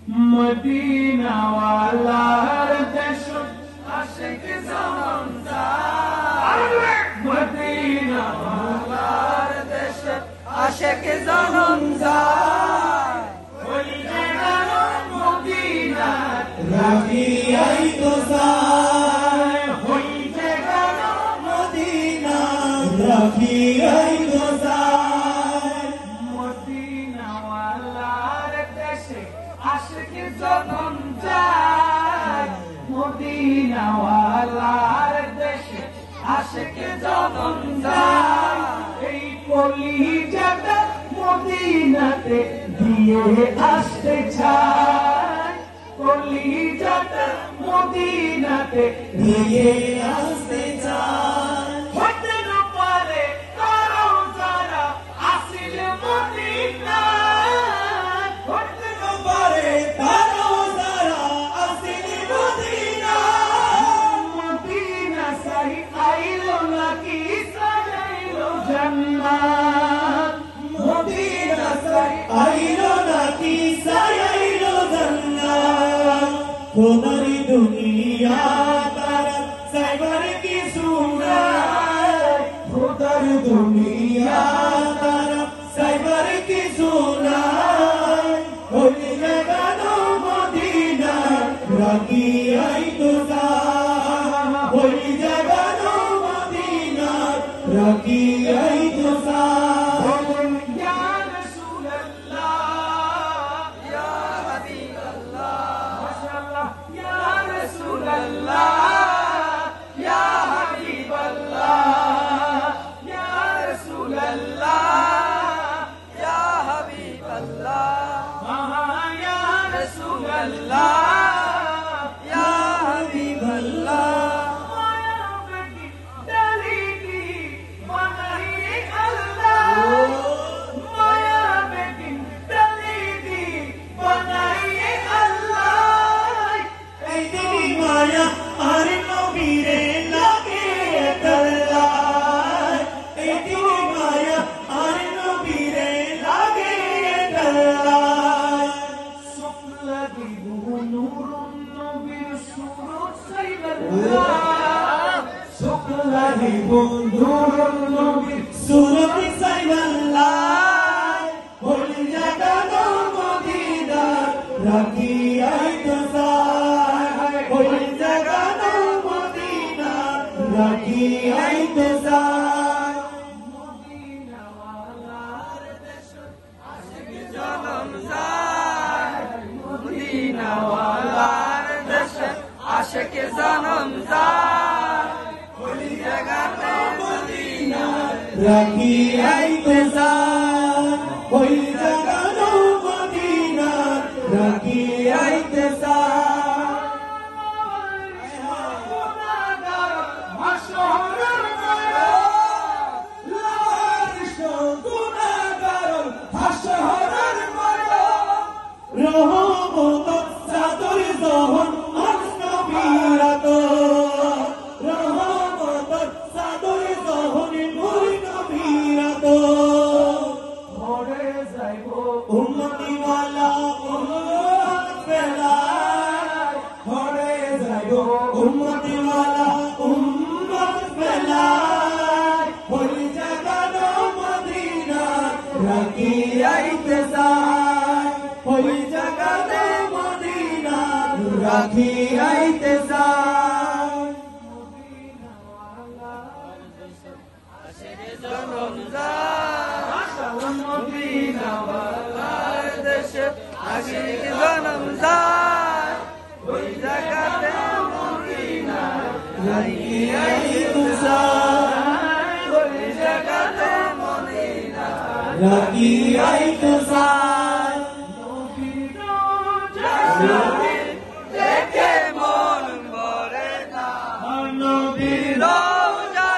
Medina ওয়ালার দেশ আশিক জনম যায় মদিনা ওয়ালার দেশ আশিক জনম যায় ওই গেল মদিনা রাখিয়াই তো যায় ওই গেল মদিনা রাখিয়াই তো যায় মদিনা ওয়ালার দেশে আশিক জনম যায় মদিনা ওয়ালার দেশে আশিক জনম যায় এই কলিজাটা মদিনাতে দিয়ে আসতে চায় কলিজাটা মদিনাতে দিয়ে আসতে চায় হতে না পারে কারো যারা আসিল মদিনা হতে না পারে কারো যারা আসিল মদিনা মদিনা সাই আইলো নাকি সাজাইলো জান্নাত মদিনা সাই আইলো নাকি সাজাইলো জান্নাত খোদার দুনিয়া তারা সাইবার কি সুনায় খোদার দুনিয়া তারা সাইবার কি সুনায় ওই জাগানো মদিনা রাখিয়াই তো যায় ওই জাগানো মদিনা রাখিয়াই তো যায় ইয়া রাসূলুল্লাহ ইয়া হাবিবাল্লাহ মাশাআল্লাহ ইয়া রাসূলুল্লাহ ইয়া হাবিবাল্লাহ ইয়া রাসূলুল্লাহ ইয়া হাবিবাল্লাহ ইয়া রাসূলুল্লাহ ইয়া হাবিবাল্লাহ বন্ধুর নবীর সুরত সাইবাল্লাহ ওই জাগানো মদিনা রাখিয়াই তো যায় ওই জাগানো মদিনা রাখিয়াই তো যায় মদিনা ওয়ালার দেশ আশিক জনম যায় মদিনা ওয়ালার দেশ আশিক জনম যায় ওই জাগানো মদিনা রাখিয়াই তো যায় ওই জাগানো মদিনা রাখিয়াই তো যায় রাখিয়াইতে যায় মদিনা ওয়ালার দেশে আশিক জনম যায় মদিনা ওয়ালার দেশে আশিক জনম যায় ওই জায়গাতে মদিনা রাখিয়াইতে যায় ওই জায়গাতে মদিনা রাখিয়াইতে যায় নবীর রওজা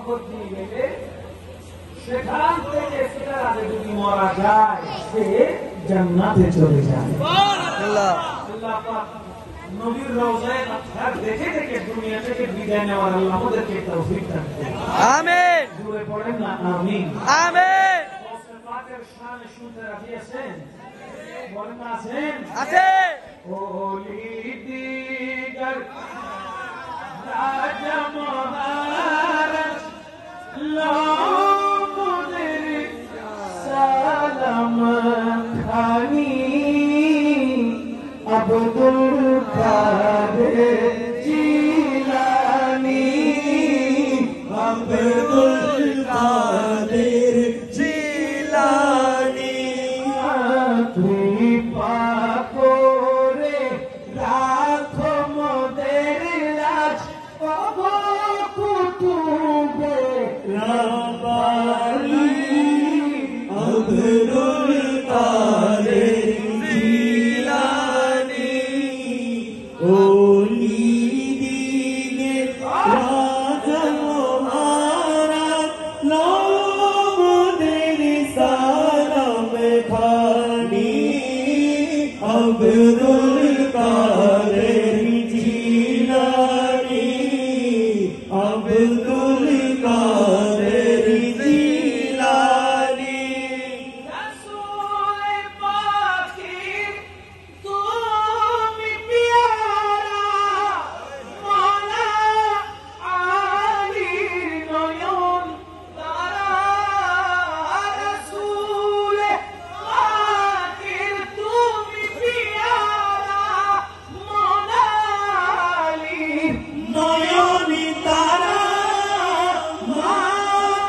মহব্বত দিয়ে গেলে সেখান থেকে সেটার আগে যদি মারা যায় সে জান্নাতে চলে যায়। আল্লাহ পাক নবীর রওজায় পাক দেখে দেখে দুনিয়া থেকে বিদায় নেওয়ার আল্লাহ আমাদেরকে তৌফিক দান করুন। আমিন। জোরে পড়েন না আমিন। আমিন। গাউসে পাকের শান শুনতে রাজি আছেন? বলেন না আছেন? আছে। ওলি দিগার রাজা মহারাজ লোমদের সালাম খানি আব্দুল কাদের জিলানী আব্দুল কাদের জিলানী কৃপা করে রাখো মোদের লাজ কুতুবে রব্বানি আব্দুল কাদের জিলানী ওলি দিনে রাজা মহারাজ লোমদের সালাম খানি আব্দুল কাদের জিলানী আব্দুল কাদের জিলানী রাসূল পাকের তুমি পিয়ারা মাওলা আলীর নয়ন তারা রাসূল পাকের তুমি পিয়ারা মাওলা আলীর নয়ন তারা মা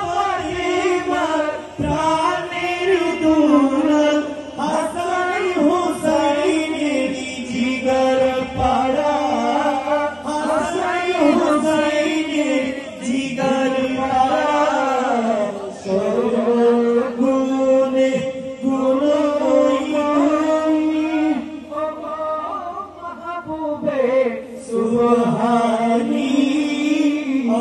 ফাতিমার প্রাণের দুলাল হাসান হুসাইনের জিগর পাড়া হাসান হুসাইনের জিগর পাড়া সর্বগুণে গুণময়ী মাহবুবে সুবহানী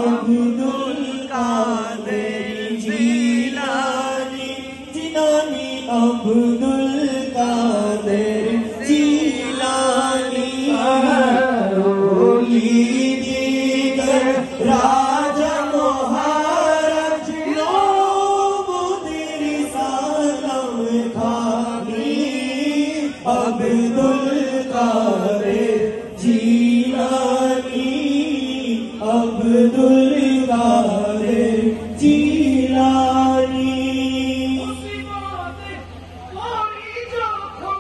আব্দুল কাদের জিলানী জিলানী আব্দুল কাদের জিলানী ওলি দিগার রাজা মহারাজ লোমদের সালাম খানি আব্দুল কাদের জিলানী আব্দুল কাদের জিলানী মুসিবতে পড়ি যখন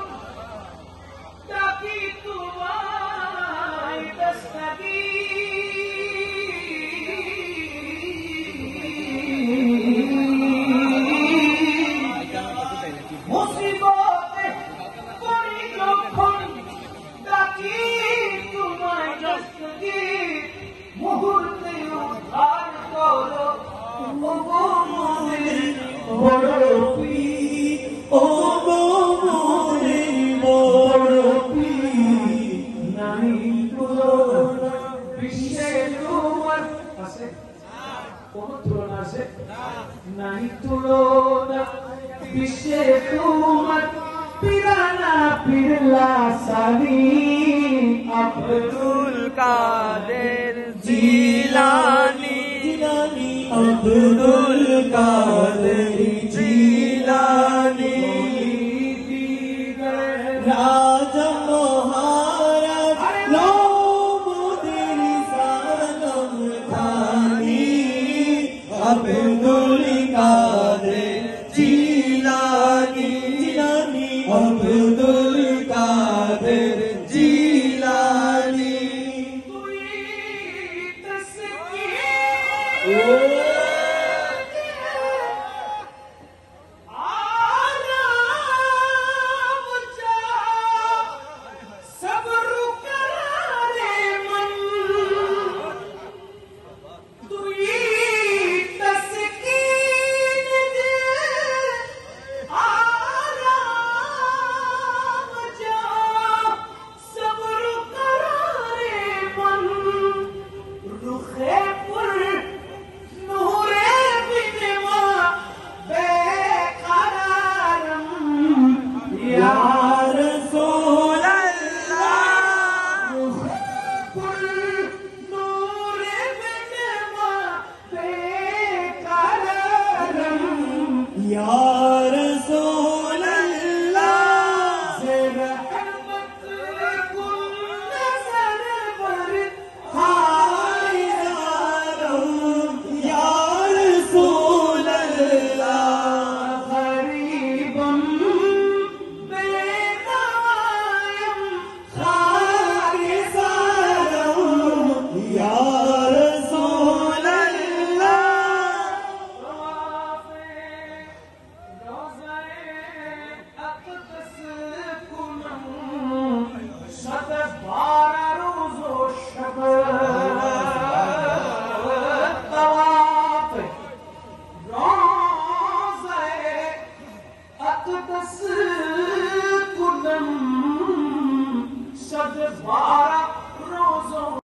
ডাকি তোমায় দস্তগীর মুসিবতে পড়ি যখন ডাকি তোমায় দস্তগীর মুহূর্তে উদ্ধার করো ওগো মোদের বড় পীর ওগো মোদের বড় পীর নাই তুলনা বিশ্বে তোমার আছে কোন তুলনা আছে নাই তুলনা বিশ্বে তোমার পিরানা পিরলা সানি আব্দুল কাদের জিলানী জিলানী আব্দুল কাদের জিলানী রাজা মহারাজ লোমদের সালাম খানি আব্দুল কাদের জিলানী জিলানী আব্দুল কাদের জিলানী তুই তসকির तस्कीर तस्वीर